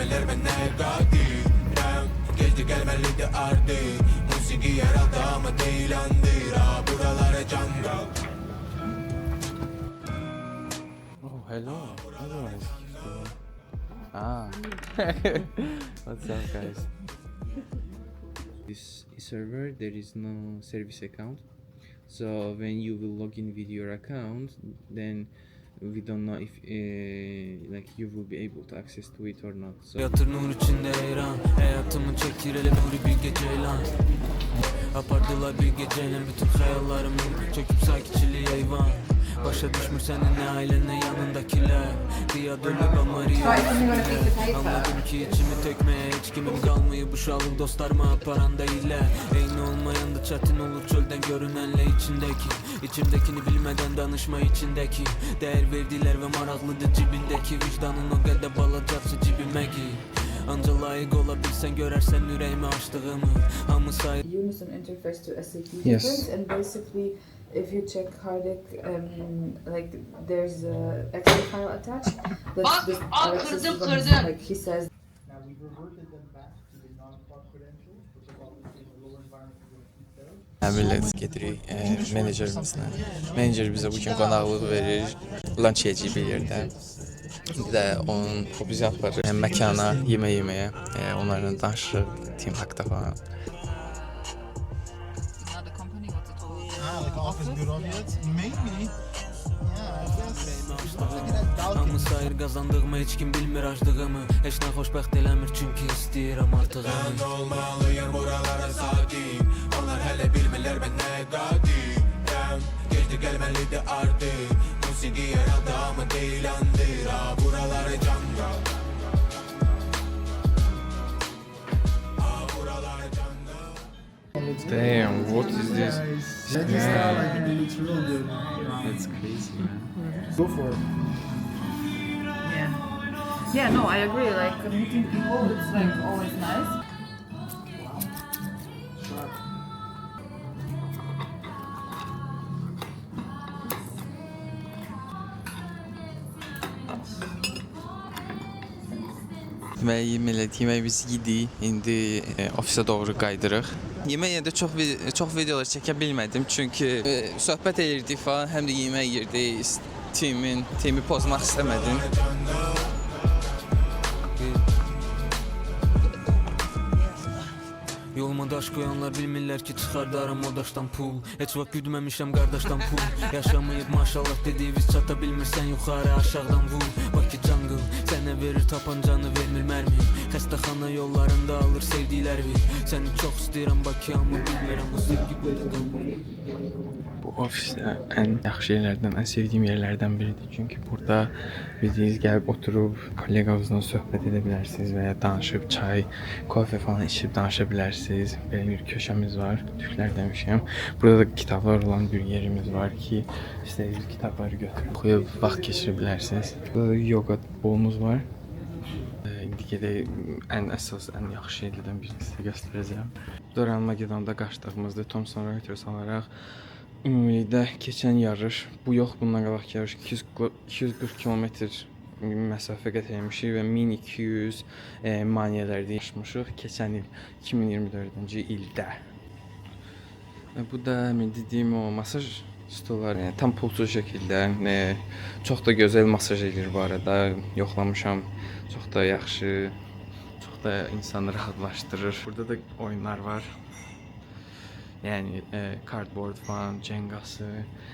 bilmeler ben negatifim. Geçti gelmeliydi artık. Musiki yeraltı ama değil andır. Buralara jungle. Oh, hello. Otherwise, ah, what's up, guys? This server there is no service account, so when you will log in with your account, then we don't know if like you will be able to access to it or not. So Yatır nur içinde heyran. Hayatımı çektir hele nuri bir geceyle. Apardılar bir geceyle bütün hayallarımı. Çöküp sakitçiliği eyvan. Başa düşmür seninle ailenle yanındakiler. Riya dönüp ama riya anladım ki içimi tökmeye hiç kimim kalmıyor. Bu şalık dostlarıma paran değiller. Eyni olmayan da çetin olur çölden görünenle içindeki. İçimdekini bilmeden danışma içindeki. Değer verdiler ve maraklıdır cibindeki. Vicdanın o kadar balacaksa cibime giy. Anca layık olabilsen görersen yüreğime açtığımı. Hamı say. Unison interface to SAP Yes. difference, and basically if you check Hardik, like there's a Excel file attached. That's this Alexis is gonna, like he says. Now we reverted them back to the non-cloud credentials, which is obviously a lower environment for the Millət gedirik menecerimizinə. Menecer bizə bu gün qonaqlıq verir, lunch yeyəcəyik bir yerdə. Bir də o bizi aparır məkana, yeməyə, onlarla danışırıq, team haqqda falan. Another company, what's it called? like office bureaucrats, maybe. Yeah, I guess. Hamı sayır qazandığımı heç kim bilmir açdığımı. Heç nə xoşbəxt eləmir çünki istəyirəm artığımı. Ben olmalıyım buralara sakin. Onlar hele bilmeler ben negatifim. Geçti gelmeliydi artık. Musiki yeraltı ama değil andır. Buralara jungle. Buralara jungle. damn, what is this? Check this out, I think it looks real good. That's crazy, man. Go for it. Yeah. Yeah, no, I agree. Like meeting people, it's like always nice. Yemək biz yedik, indi ofisə doğru qaydırıq. Yemək yeyəndə çox videolar çəkə bilmədim çünki söhbət edirdik falan, həm də yemək yeyirdik. Timi pozmaq istəmədim. Yoluma daş qoyanlar bilmirlər ki çıxardarım o daşdan pul. Heç vaxt güdməmişəm qardaşdan pul. Yaşamayıb maşallah dediğimiz çata bilmirsən yuxarı aşağıdan vur. Bakı jungle sənə verir tapancanı vermir mərmi. Xəstəxana yollarında alır sevdiklərimi. Səni çox istəyirəm Bakı amma bilmirəm bu sevgi belə qalmalı. Bu ofisdə ən yaxşı yerlərdən, ən sevdiyim yerlərdən biridir. Çünki burada biriniz gəlib oturub kolleqanızla söhbət edə bilərsiniz və ya danışıb çay, kofe falan içib danışa bilərsiniz. Belə bir köşəmiz var, türklər demişəm. Burada da kitablar olan bir yerimiz var ki, istədiyiniz kitabları götürüb oxuyub vaxt keçirə bilərsiniz. Burada yoga bolumuz var. İndi gedək ən əsas, ən yaxşı yerlərdən birini sizə göstərəcəm. Doranma gedəndə qaçdığımızda Thomson Reuters alaraq ümumilikdə keçən yarış, bu yox, bundan qabaq yarış 240 kilometr məsafə qət etmişik və 1200 maniyələrdə yaşamışıq keçən il 2024-cü ildə. Bu da mən dediyim o masaj stolları, tam pulsuz şəkildə, çox da gözəl masaj edir bu arada, yoxlamışam, çox da yaxşı, çox da insanı rahatlaşdırır. Burada da oyunlar var. Yəni cardboard falan, Cengası,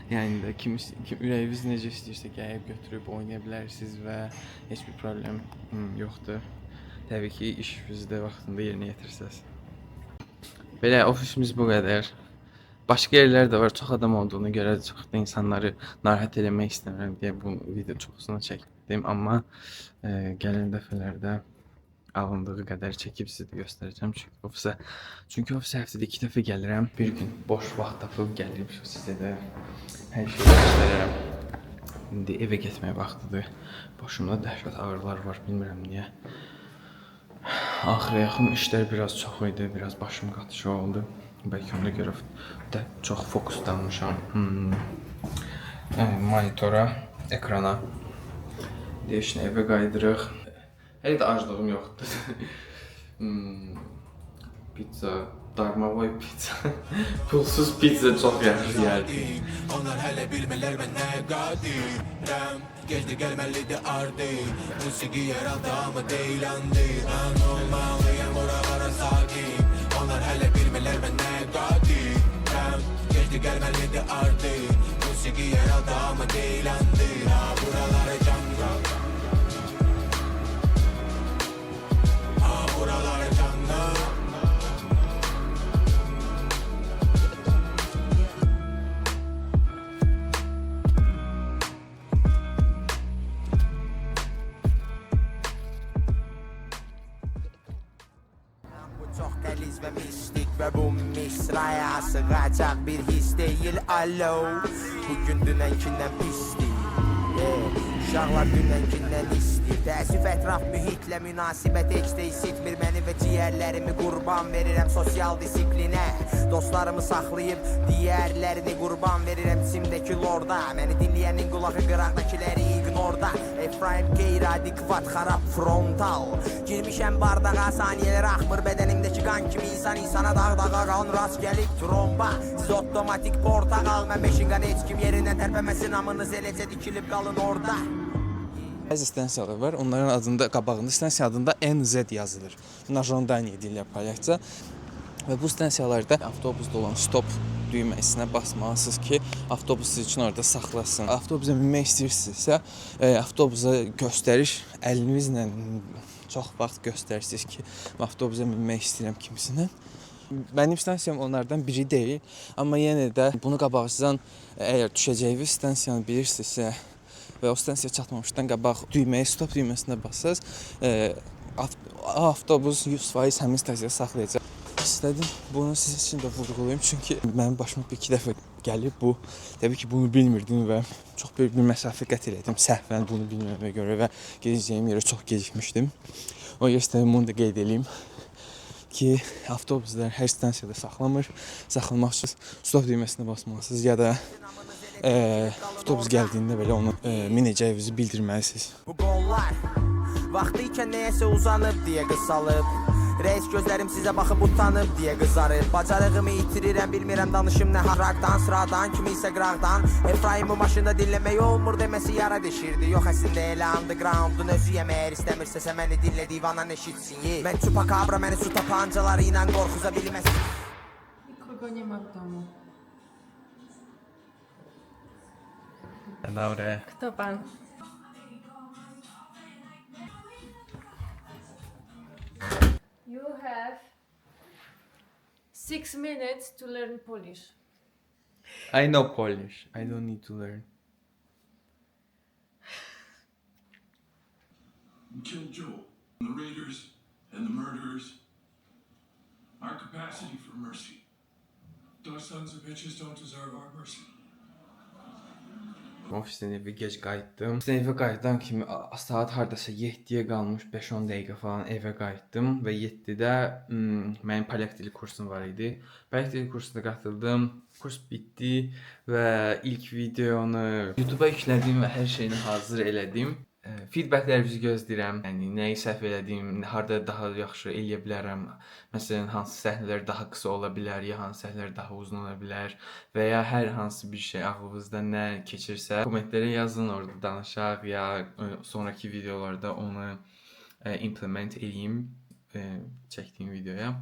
yəni də kim ürəyiniz necə istəyirsə gəlib götürüb oynaya bilərsiniz və heç bir problem yoxdur. Təbii ki, işinizi də vaxtında yerinə yetirirsiniz. Belə ofisimiz bu qədər. Başqa yerlər də var, çox adam olduğuna görə çox da insanları narahat eləmək istəmirəm deyə bu video çoxsunu çəkdim, amma gələn dəfələrdə alındığı qədər çəkib sizə də göstərəcəm. Çünki ofisə həftədə 2 dəfə gəlirəm. Bir gün boş vaxt tapıb gəlib sizə də hər şeyi göstərərəm. İndi evə getmək vaxtıdır. Başımda dəhşət ağrılar var, bilmirəm niyə. Axıra yaxın işlər biraz çox idi, biraz başım qatışı oldu. Bəlkə ona görə də çox fokuslanmışam monitora, ekrana. Deyişinə evə qaydırıq. Hələ də aclığım yoxdur. Pizza, darmavoy pizza. Pulsuz pizza çox yaxşı gəldi. Onlar hələ bilmirlər mən nə qadirəm. Gecdi gəlməlidir artıq. Musiqi yer aldı amma deyil andır. Mən olmalıyam oralara sakin. Onlar hələ bilmirlər mən nə qadirəm. Gecdi gəlməlidir artıq. Musiqi yer aldı amma deyil andır. Ha buralara canlı. Ha buralara canlı. Bu çox qəliz və mistik və bu misraya sığacaq bir his deyil alo. Bugün dünənkindən pisdir. Uşaqlar dünənkindən istəyir. Təəssüf ətraf mühitlə münasibət heç də hissetmir məni və ciyərlərimi qurban verirəm sosial disiplinə. Dostlarımı saxlayıb digərlərini qurban verirəm simdəki lorda. Məni dinləyənin qulağı qıraqdakiləri ignorda. Efraim qeyri-adekvat xarab frontal. Girmişəm bardağa saniyələr axmır bədənimdəki qan kimi insan insana dağdağa qan rast gəlib tromba. Siz otomatik portaqal mən meşinqan heç kim yerindən tərpəməsin amınız eləcə dikilib qalın orada. Bəzi stansiyalar var, onların adında, qabağında stansiya adında NZ yazılır. Najondaniya deyirlər polyakca. Və bu stansiyalarda avtobusda olan stop düyməsinə basmalısınız ki, avtobus siz üçün orada saxlasın. Avtobusa minmək istəyirsinizsə, avtobusa göstəriş əlinizlə çox vaxt göstərirsiniz ki, avtobusa minmək istəyirəm kimisindən. Mənim stansiyam onlardan biri deyil, amma yenə də bunu qabaqcadan əgər düşəcəyiniz stansiyanı bilirsinizsə və o stansiyaya çatmamışdan qabaq düyməyə, stop düyməsinə bassaz, avtobus 100% həmin stansiyaya saxlayacaq. İstədim bunu sizin üçün də vurğulayım, çünki mənim başıma bir-iki dəfə gəlib bu. Təbii ki, bunu bilmirdim və çox böyük bir məsafə qət elədim səhvən bunu bilməyimə görə və gedəcəyim yerə çox gecikmişdim. O yüzden istədim bunu da qeyd edeyim ki, avtobuslar hər stansiyada saxlamır. Saxlamaq üçün stop düyməsinə basmalısınız ya da avtobus gəldiyində belə onu minəcəyinizi bildirməlisiniz. Bu qollar vaxtı ikən nəyəsə uzanıb deyə qısalıb. Reis gözlərim sizə baxıb utanıb deyə qızarıb. Bacarığımı itirirəm, bilmirəm danışım nə haraqdan, sıradan, kimi isə qıraqdan. Efraim bu maşında dinləmək olmur deməsi yara deşirdi. Yox əslində elə undergroundun özüyəm, əgər istəmirsəsə məni dinlə divanan eşitsin. Mən çupakabra, məni su tapancaları ilə qorxuza bilməsin. Nikogo nie ma w domu. Dobra. Kto pan? You have 6 minutes to learn Polish. I know Polish. I don't need to learn. We killed Joel, the raiders, and the murderers. Our capacity for mercy. Those sons of bitches don't deserve our mercy. Ofisdən evə gec qayıtdım. Ofisdən evə qayıdan kimi saat hardasa 7-yə qalmış 5-10 dəqiqə falan evə qayıtdım və 7-də mənim polyak dili kursum var idi. Polyak dili kursuna qatıldım. Kurs bitdi və ilk videonu YouTube-a yüklədim və hər şeyini hazır elədim. Feedbacklərinizi gözləyirəm. Yəni nəyi səhv elədim, harda daha yaxşı eləyə bilərəm. Məsələn, hansı səhnələr daha qısa ola bilər, ya hansı səhnələr daha uzun ola bilər və ya hər hansı bir şey ağlınızda nə keçirsə, kommentlərə yazın, orada danışaq ya sonraki videolarda onu implement eləyim çəkdiyim videoya.